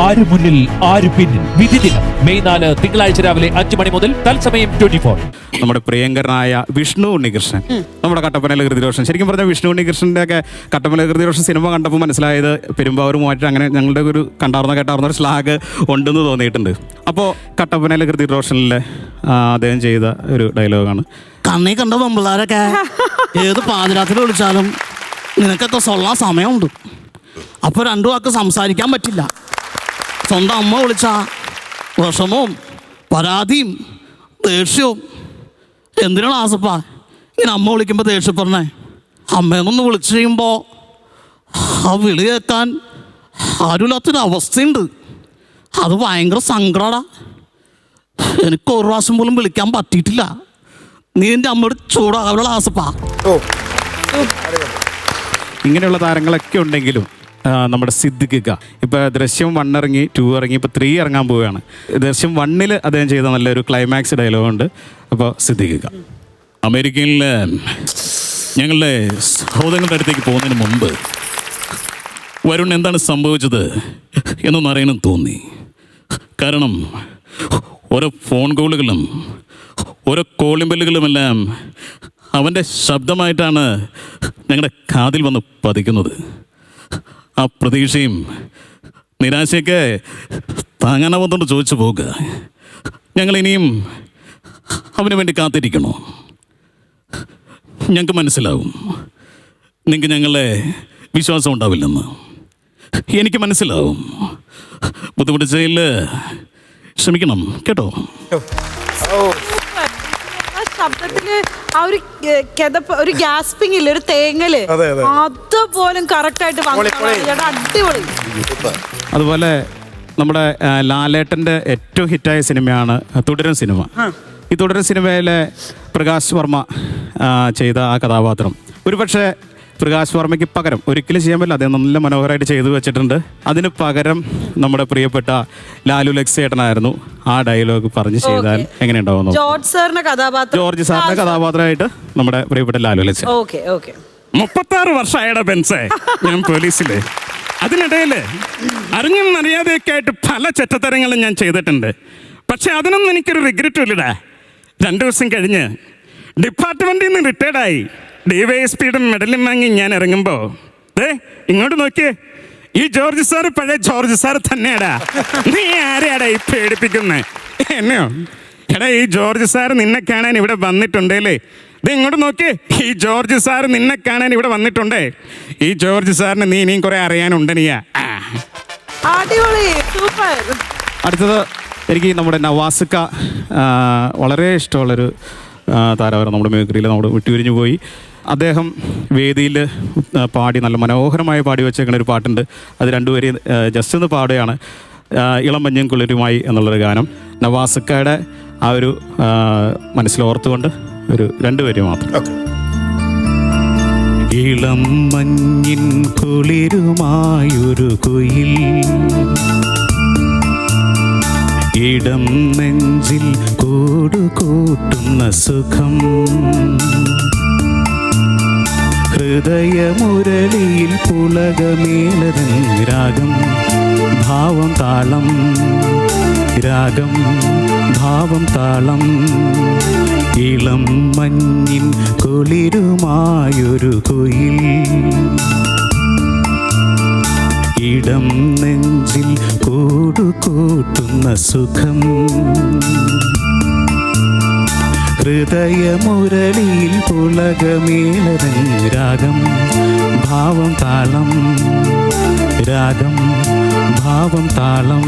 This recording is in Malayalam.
ആര് മുന്നിൽ ആര് പിന്നിൽ വിധി ദിനം മെയ് 4 തിങ്കളാഴ്ച രാവിലെ 5 മണി മുതൽ തത്സമയം 24. നമ്മുടെ പ്രിയങ്കരനായ വിഷ്ണു ഉണ്ണികൃഷ്ണൻ, നമ്മുടെ കട്ടപ്പനയിലെ കൃതിരോഷൻ. ശരിക്കും പറഞ്ഞാൽ വിഷ്ണു ഉണ്ണികൃഷ്ണൻ്റെ ഒക്കെ കട്ടപ്പനയിലെ കൃതിരോഷൻ സിനിമ കണ്ടപ്പോൾ മനസ്സിലായത് പെരുമ്പാവൂരുമായിട്ട് അങ്ങനെ ഞങ്ങളുടെ ഒരു കേട്ടാർന്ന ഒരു സ്ലാഗ് ഉണ്ടെന്ന് തോന്നിയിട്ടുണ്ട്. അപ്പോൾ കട്ടപ്പനയിലെ കൃതിരോഷനിലെ അദ്ദേഹം ചെയ്ത ഒരു ഡയലോഗാണ്: കണ്ണി കണ്ട പെമ്പിള്ളാരൊക്കെ ഏത് പാതിരാത്രി വിളിച്ചാലും നിനക്കൊക്കെ സൊള്ളാൻ സമയമുണ്ട്. അപ്പോൾ രണ്ടു വാക്ക് സംസാരിക്കാൻ പറ്റില്ല. സ്വന്തം അമ്മ വിളിച്ച വിഷമവും പരാതിയും ദേഷ്യവും. എന്തിനാണ് ആസപ്പ ഇങ്ങനെ അമ്മ വിളിക്കുമ്പോൾ ദേഷ്യപ്പെടണേ? അമ്മയെന്നൊന്ന് വിളിച്ചു കഴിയുമ്പോൾ ആ വിളി കേൾക്കാൻ ആരുമില്ലാത്തൊരു അവസ്ഥയുണ്ട്. അത് ഭയങ്കര സങ്കടമാണ്. എനിക്ക് ഒരു പ്രാവശ്യം പോലും വിളിക്കാൻ പറ്റിയിട്ടില്ല. നീ എൻ്റെ അമ്മയോട് ചൂടാകാനുള്ള ആസപ്പ. ഇങ്ങനെയുള്ള താരങ്ങളൊക്കെ ഉണ്ടെങ്കിലും നമ്മുടെ സിദ്ദിഖ് ഇപ്പോൾ ദൃശ്യം 1 ഇറങ്ങി, 2 ഇറങ്ങി, ഇപ്പോൾ 3 ഇറങ്ങാൻ പോവുകയാണ്. ദൃശ്യം 1 അദ്ദേഹം ചെയ്ത നല്ലൊരു ക്ലൈമാക്സ് ഡയലോഗുണ്ട്. അപ്പോൾ സിദ്ദിഖ്: അമേരിക്കയിൽ ഞങ്ങളുടെ സഹോദരങ്ങളുടെ അടുത്തേക്ക് പോകുന്നതിന് മുമ്പ് വരുൺ എന്താണ് സംഭവിച്ചത് എന്നൊന്ന് അറിയണം തോന്നി. കാരണം ഓരോ ഫോൺ കോളുകളും ഓരോ കോളിംഗ് ബെല്ലുകളുമെല്ലാം അവൻ്റെ ശബ്ദമായിട്ടാണ് ഞങ്ങളുടെ കാതിൽ വന്ന് പതിക്കുന്നത്. ആ പ്രതീക്ഷയും നിരാശയൊക്കെ താങ്ങാനാവുന്നതുകൊണ്ട് ചോദിച്ചു പോകുക. ഞങ്ങളിനിയും അവന് വേണ്ടി കാത്തിരിക്കണോ? ഞങ്ങൾക്ക് മനസ്സിലാവും നിങ്ങൾക്ക് ഞങ്ങളെ വിശ്വാസം ഉണ്ടാവില്ലെന്ന്. എനിക്ക് മനസ്സിലാവും. ബുദ്ധിമുട്ടിച്ചതിൽ ക്ഷമിക്കണം കേട്ടോ. ശബ്ദത്തില് ആ ഒരു ഒരു ഗ്യാസ്പിംഗ് ഇല്ല, ഒരു തേങ്ങല്, അതുപോലും കറക്റ്റ് ആയിട്ട് അടിപൊളി. അതുപോലെ നമ്മുടെ ലാലേട്ടൻ്റെ ഏറ്റവും ഹിറ്റായ സിനിമയാണ് തുടരും സിനിമ. ഈ തുടരും സിനിമയിലെ പ്രകാശ് വർമ്മ ചെയ്ത ആ കഥാപാത്രം ഒരുപക്ഷെ പ്രകാശ് വർമ്മയ്ക്ക് പകരം ഒരിക്കലും ചെയ്യാൻ പറ്റില്ല. അദ്ദേഹം നല്ല മനോഹരമായിട്ട് ചെയ്തു വെച്ചിട്ടുണ്ട്. അതിന് പകരം നമ്മുടെ പ്രിയപ്പെട്ട ലാലു ലക്സേട്ടനായിരുന്നു ആ ഡയലോഗ് പറഞ്ഞ് ചെയ്താൽ എങ്ങനെയുണ്ടാവുന്നു? ജോർജ് സാറിന്റെ കഥാപാത്രമായിട്ട് നമ്മുടെ പ്രിയപ്പെട്ട ലാലു ലക്സേ. 36 വർഷമായടാ ബെൻസേ ഞാൻ പോലീസില്. അതിനിടയിൽ അറിഞ്ഞും അറിയാതെയൊക്കെ ആയിട്ട് പല ചെറ്റത്തരങ്ങളും ഞാൻ ചെയ്തിട്ടുണ്ട്. പക്ഷെ അതിനൊന്നും എനിക്കൊരു റിഗ്രറ്റും ഇല്ലടാ. 2 ദിവസം കഴിഞ്ഞ് ഡിപ്പാർട്ട്മെന്റിൽ നിന്ന് റിട്ടയർഡായി DYSPയുടെ മെഡലും വാങ്ങി ഞാൻ ഇറങ്ങുമ്പോൾ ഇങ്ങോട്ട് നോക്കിയേ, ഈ ജോർജ് സാർ പഴയ ജോർജ് സാർ തന്നെയാടാ. നീ ആരെയാടാ ഈ പേടിപ്പിക്കുന്നേ? എന്നെയോ? എടാ, ഈ ജോർജ് സാർ നിന്നെ കാണാൻ ഇവിടെ വന്നിട്ടുണ്ടല്ലേ? ഇങ്ങോട്ട് നോക്കിയേ, ഈ ജോർജ് സാർ നിന്നെ കാണാൻ ഇവിടെ വന്നിട്ടുണ്ടേ. ഈ ജോർജ് സാറിന് നീ ഇനിയും കുറെ അറിയാനുണ്ട്. നീയാ അടുത്തത് എനിക്ക് നമ്മുടെ നവാസിക്ക വളരെ ഇഷ്ടമുള്ളൊരു താരമാണ്. നമ്മുടെ മേഖലയിൽ നമ്മൾ വിട്ടുപിരിഞ്ഞു പോയി. അദ്ദേഹം വേദിയിൽ പാടി നല്ല മനോഹരമായി പാടി വെച്ചേക്കുന്ന ഒരു പാട്ടുണ്ട്. അത് രണ്ടുപേരും ജസ്റ്റ് ഒന്ന് പാടുകയാണ്. ഇളം മഞ്ഞും കുളിരുമായി എന്നുള്ളൊരു ഗാനം നവാസിക്കയുടെ ആ ഒരു മനസ്സിലോർത്തുകൊണ്ട് ഒരു 2 വരി മാത്രം. ഇളം മഞ്ഞിൻ കുളിരുമായൊരു കുയിൽ ഇടം നെഞ്ചിൽ കൂടുകൂട്ടുന്ന സുഖം ഹൃദയമുരളിയിൽ പുളകമേലതൻ രാഗം ഭാവം താളം രാഗം ഭാവം താളം ഇളം മഞ്ഞിൻ കുളിരുമായൊരു കുയിൽ ഇടം നെഞ്ചിൽ കൂടുകൂട്ടുന്ന സുഖം ഹൃദയമുരളിയിൽ പുളകമേലതൻ രാഗം ഭാവം താളം രാഗം ഭാവം താളം.